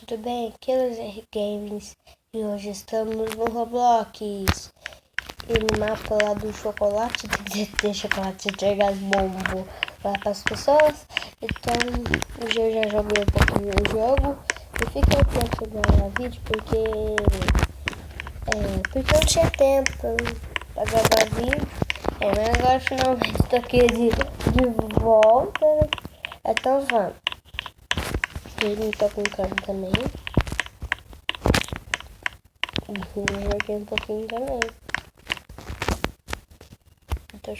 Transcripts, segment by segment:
tudo bem? Aqui é o ZR Games e hoje estamos no Roblox e no mapa lá do chocolate, tem que ter chocolate, entregar as bombas lá para as pessoas. Então hoje eu já joguei um pouquinho o jogo e fiquei aqui gravar vídeo porque eu não tinha tempo para gravar vídeo. Mas agora finalmente estou aqui de volta, né? Então vamos. Ele tá com cara também. Eu joguei um pouquinho também. Então,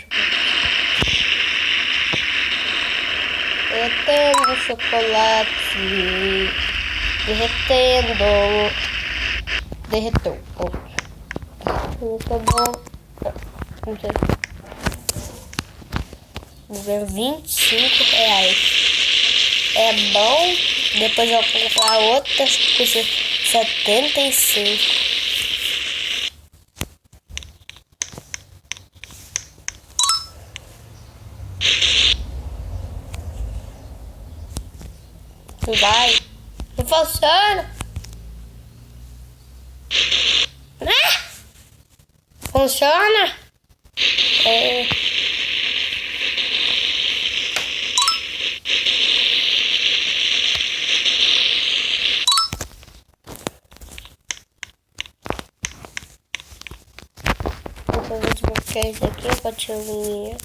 derretendo chocolate. Derretendo. Derretou. Muito bom. Não sei. Vou ver R$25. É bom. Depois eu vou comprar outras que custa 75. Vai. Não funciona. Funciona? Eu vou desbloquear isso aqui pra tirar o dinheiro.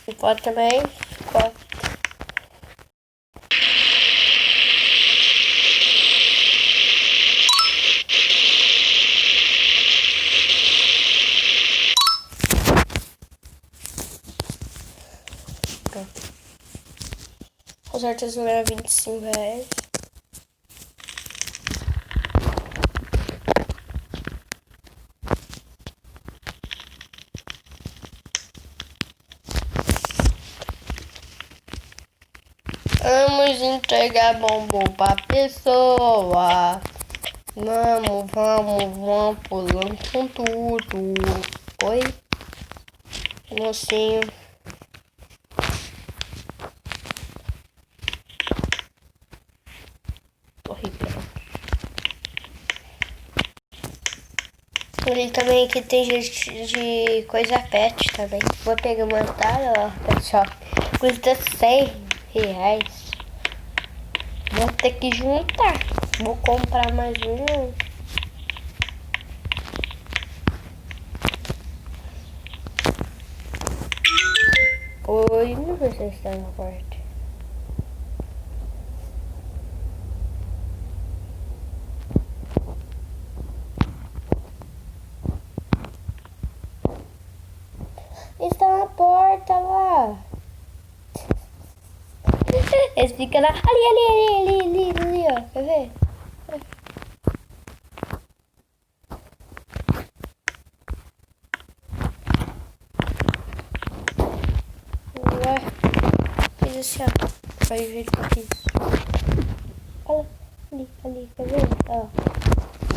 E pode também. Pode. Com certeza não era R$25. Vamos entregar bombom pra pessoa. Vamos pulando com tudo. Oi, mocinho. Horrível. Ali também que tem gente de coisa pet também. Vou pegar uma tala, ó, pessoal. Custa R$100. Vou ter que juntar. Vou comprar mais um. Oi, não sei se está na porta. Está na porta lá. Eles ficam lá. Ali, ó. Quer ver? Fiz assim, ó. Vai ver o que eu fiz. Olha ali, quer ver? Ó.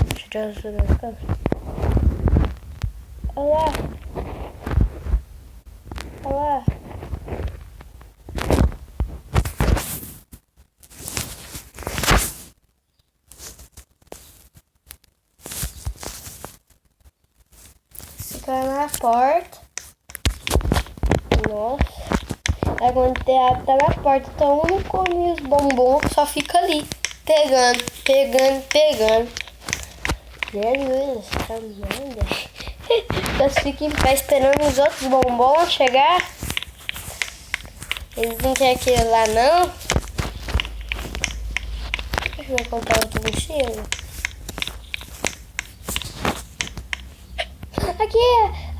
Deixa eu tirar o celular da câmera. Olha lá. Olha lá. Fica na porta. Nossa. Aí quando o teatro tá na porta, então eu não come os bombons, só fica ali. Pegando. Jesus, essa merda. Eles ficam em pé esperando os outros bombons chegar. Eles não querem aquele lá não. Deixa eu comprar outro mochila.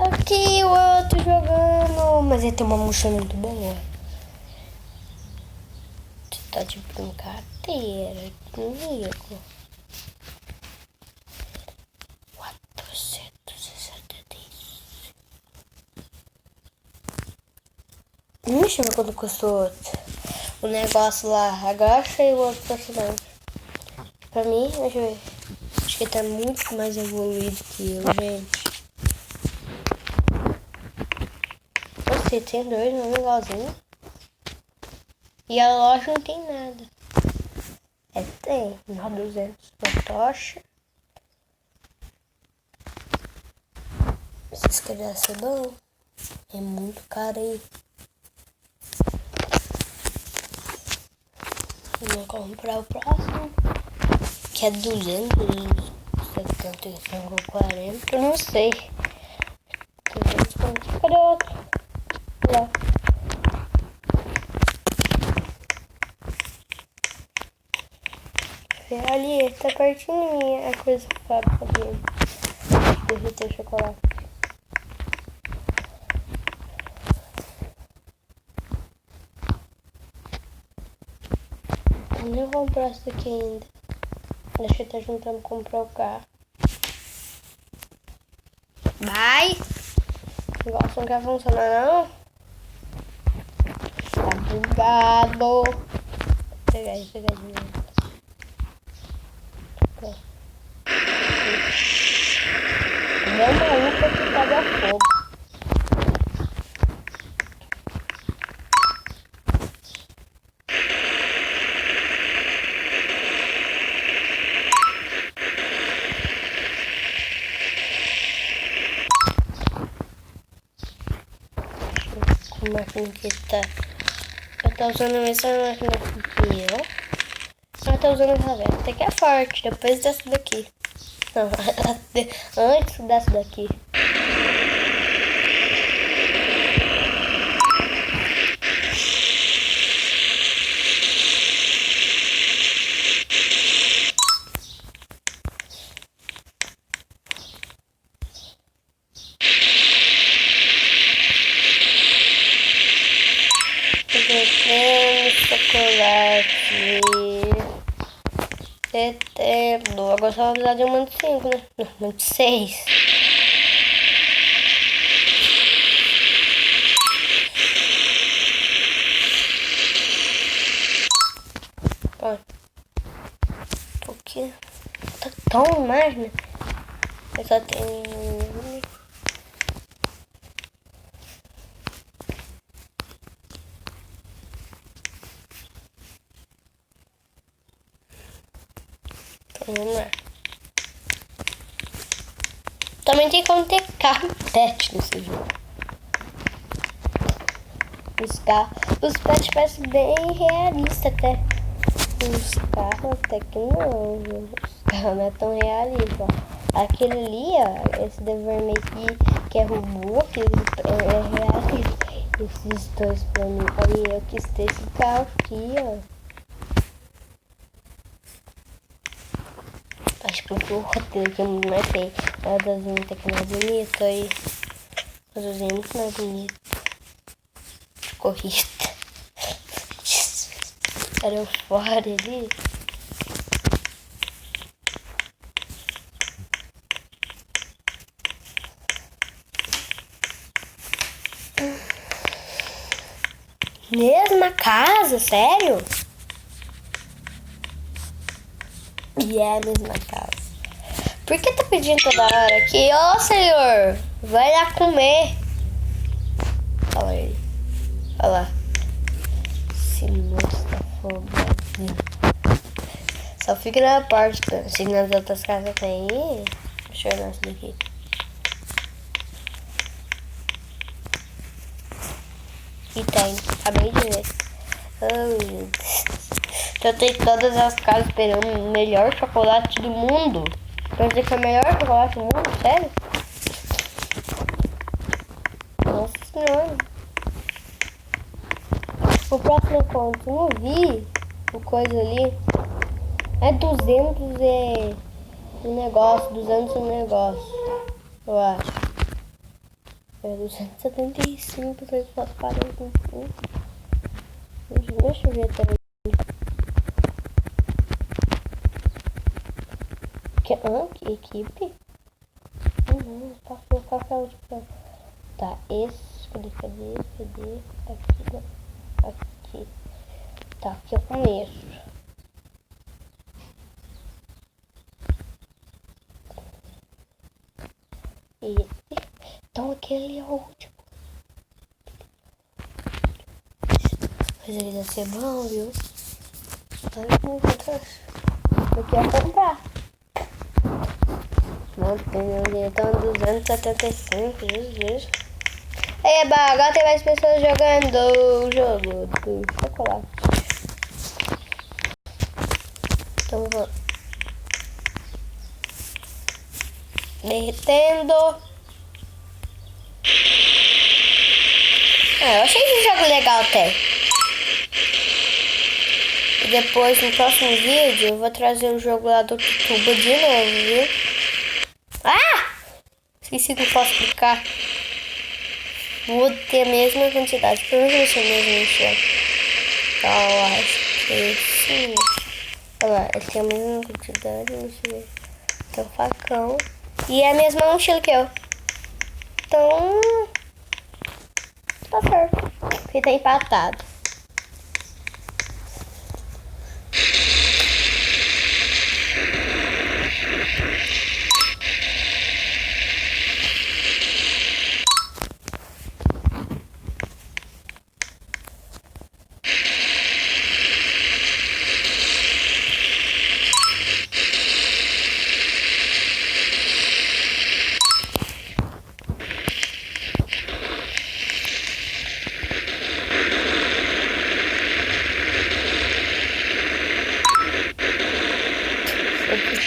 Aqui o outro jogando. Mas ele tem uma mochila muito boa. Você tá de brincadeira comigo. 465. Deixa eu ver quando custou outro. O negócio lá. Agora achei o outro personagem. Pra mim, deixa eu ver. Acho Ele tá muito mais evoluído que eu, gente. Você tem dois no igualzinho. E a loja não tem nada. É, tem. 200 na tocha. Vocês querem ser bom? É muito caro aí. Vou comprar o próximo. Que é 275 ou 40. Não sei. 240. Cadê outro? Lá. Ali, tá pertinho de mim a coisa que fábrica dele. Derreter chocolate. Eu nem vou comprar isso daqui ainda. Deixa eu estar juntando pra comprar o carro. Vai! O negócio não quer funcionar, não? Tá bugado. Vou pegar de novo. Deu uma lupa que pega fogo. Como máquina que tá? Eu tô usando a mesma máquina que eu. Eu tô usando essa velha. Até que é forte. Depois dessa daqui. Não, antes dessa daqui. Chocolate. Setembro. Agora só vou precisar de uma de 5, né? Não, uma de 6. Ó. Porque tá tão mais, né? Eu só tenho. Vamos lá. Também tem como ter carro pet nesse jogo. Os pets parecem bem realistas até. Os carros até que não. Os carros não é tão realistas. Ó. Aquele ali, ó. Esse de vermelho aqui, que é robô, que é realista. Esses dois pra mim. Aí eu quis ter esse carro aqui, ó. Acho que o roteiro aqui é muito mais feio. O azulzinho tá aqui mais bonito aí. O azulzinho é muito mais bonito. Corrida. Era eu fora ali. Mesma casa? Sério? E é a mesma casa. Por que tá pedindo toda hora aqui? Ô, senhor, vai lá comer. Olha ele. Olha lá. Esse moço tá folgadinho. Só fica na porta. Se nas outras casas tem. Deixa eu ver essa daqui. E tem. Acabei de ver. Oh, meu Deus. Eu tenho todas as casas esperando o melhor chocolate do mundo. Quer dizer que é o melhor chocolate do mundo? Sério? Nossa senhora. O próximo encontro, não vi o coisa ali. É 200 e um negócio, 200 e um negócio. Eu acho. É 275, 345. Deixa eu ver também. Que equipe? Não, passou qual que é o último. Tá, esse. Cadê? Aqui, não. Aqui. Tá, aqui é o começo. Então aquele é o último. Mas ele deve ser bom, viu? Olha como eu quero comprar. Não tem então 275, Jesus. Eba, agora tem mais pessoas jogando o jogo do chocolate. Então vou derretendo. Eu achei esse jogo legal até. E depois no próximo vídeo eu vou trazer o jogo lá do Tuba de novo, viu? Ah! Esqueci que eu posso clicar. Vou ter a mesma quantidade. Provavelmente é mesmo encher. Então acho que sim. Olha lá, ele tem a mesma quantidade. Deixa eu ver. Tem um facão. E é a mesma mochila que eu. Então tá certo. Porque tá empatado.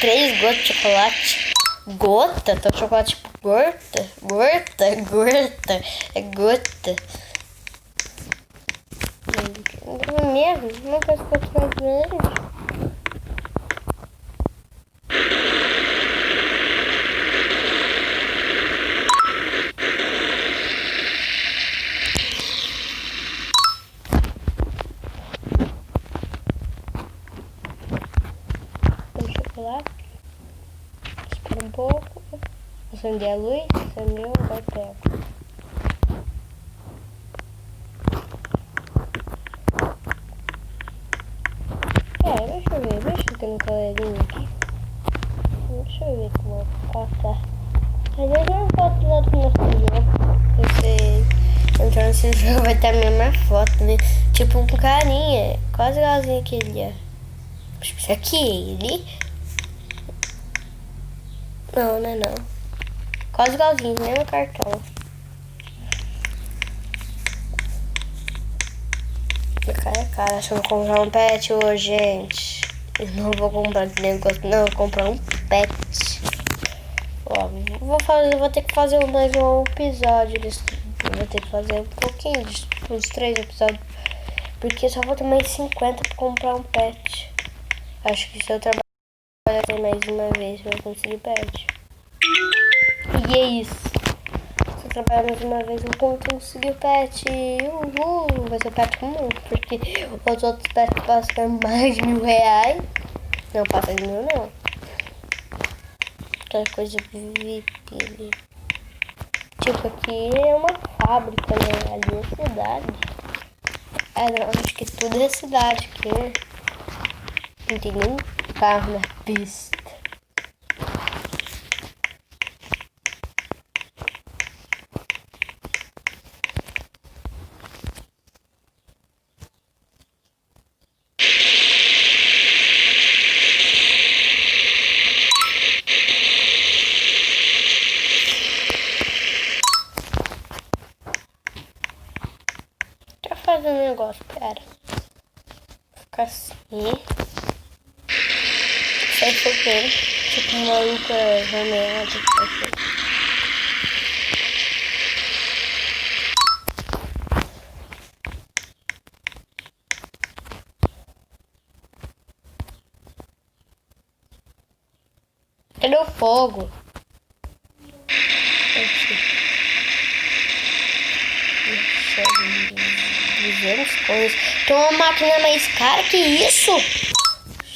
Três gotas de chocolate. Gota? Tá chocolate tipo gota? Gota. É gota. Não é mesmo? Não faz quanto mais grande. Tem chocolate. Espera um pouco. Acender a luz. Acendeu, agora pego. Deixa eu ver. Deixa eu ter um coleguinha aqui. Deixa eu ver como tá. Às vezes eu não posso lá do nosso jogo. Você entrar nesse jogo vai ter a mesma foto, né? Tipo um carinha. Quase igualzinho que ele é. Acho que isso aqui é ele. Não, não é não. Quase igualzinho, mesmo cartão. Cara, acho que eu vou comprar um pet hoje, gente. Eu não vou comprar esse negócio, não. Eu vou comprar um pet. Ó, vou ter que fazer mais um episódio desse. Vou ter que fazer um pouquinho, uns 3 episódios. Porque só vou ter mais 50 pra comprar um pet. Acho que se eu trabalhar mais uma vez, eu vou conseguir pet. E é isso. Se eu trabalhar mais uma vez, eu vou conseguir o pet. Vai ser o pet comum. Porque os outros pets passam mais de R$ 1.000. Não passa de 1.000, não. Aquela coisa VIP. Tipo, aqui é uma fábrica, né? Ali é cidade. Não, acho que tudo é cidade aqui, né? Não tem nenhum carro na pista. Fazer um negócio, pera. Ficar assim. Sai focando. Tipo uma maluca rameada. Cadê o fogo? Coisas. Tem uma máquina mais cara que isso?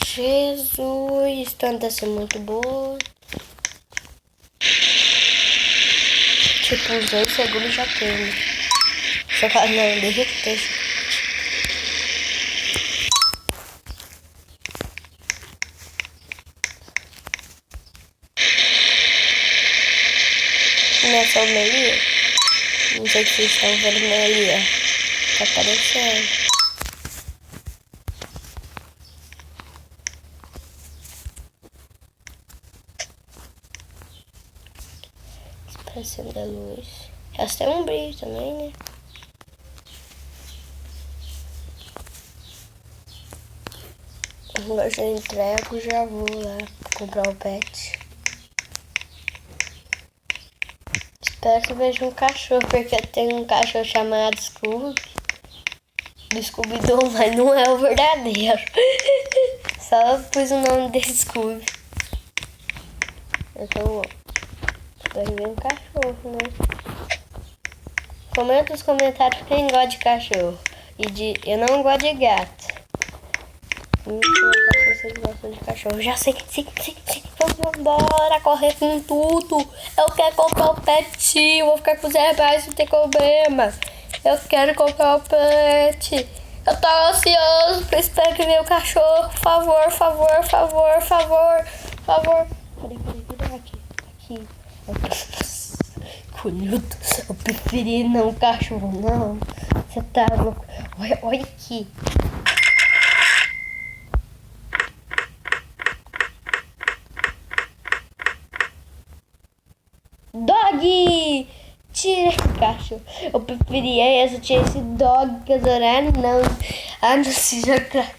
Jesus, tanto deve ser muito boa. Tipo, uns 2 segundos já queima. Só fala, não, derreter. nessa homilia. Não sei se vocês estão vendo ali, ó. Tá aparecendo. Aparecendo a luz. Elas têm um brilho também, né? Agora já entrego, já vou lá comprar o pet. Espero que veja um cachorro, porque eu tenho um cachorro chamado Scooby. Do Scooby-Doo, mas não é o verdadeiro. Só pus o nome desse Scooby. Então, espero ver um cachorro, né? Comenta nos comentários quem gosta de cachorro. Eu não gosto de gato. Se vocês gostam de cachorro. Já sei. Vamos embora, correr com tudo. Eu quero comprar o pet. Eu vou ficar com os reais, não tem problema. Eu quero comprar o pet. Eu tô ansioso pra esperar que venha o cachorro. Favor. Peraí, aqui. Colhudo. Eu preferi não cachorro, não. Você tá louco. Olha aqui. Dog! Tira esse cachorro. Eu preferia esse, tinha esse dog que adorar, não. Ah, não seja graça.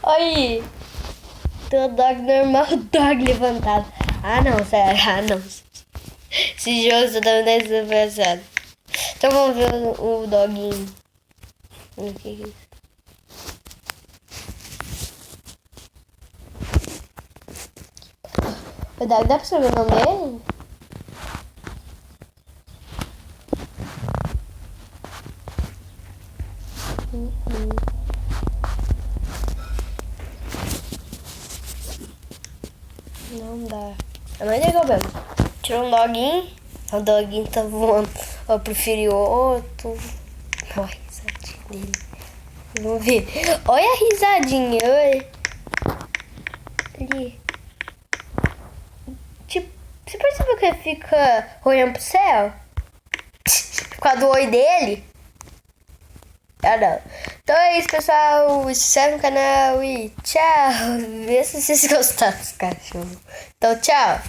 Olha aí. Tem o dog normal, o dog levantado. Ah, não, sério. Ah, não. Esse jogo só tá me desesperado. Então vamos ver o doguinho. O que é isso? Dá pra saber o nome dele? Não dá. A mãe ligou mesmo. Tirou um doguinho. O doguinho tá voando. Eu preferi outro. Olha a risadinha dele. Vamos ver. Olha a risadinha. Olha. Ali. Tipo, você percebeu que ele fica olhando pro céu? Por causa do oi dele? Ah, não. Então é isso, pessoal. Se inscreve no canal e tchau. Vê se vocês gostaram dos cachorros. Então, tchau.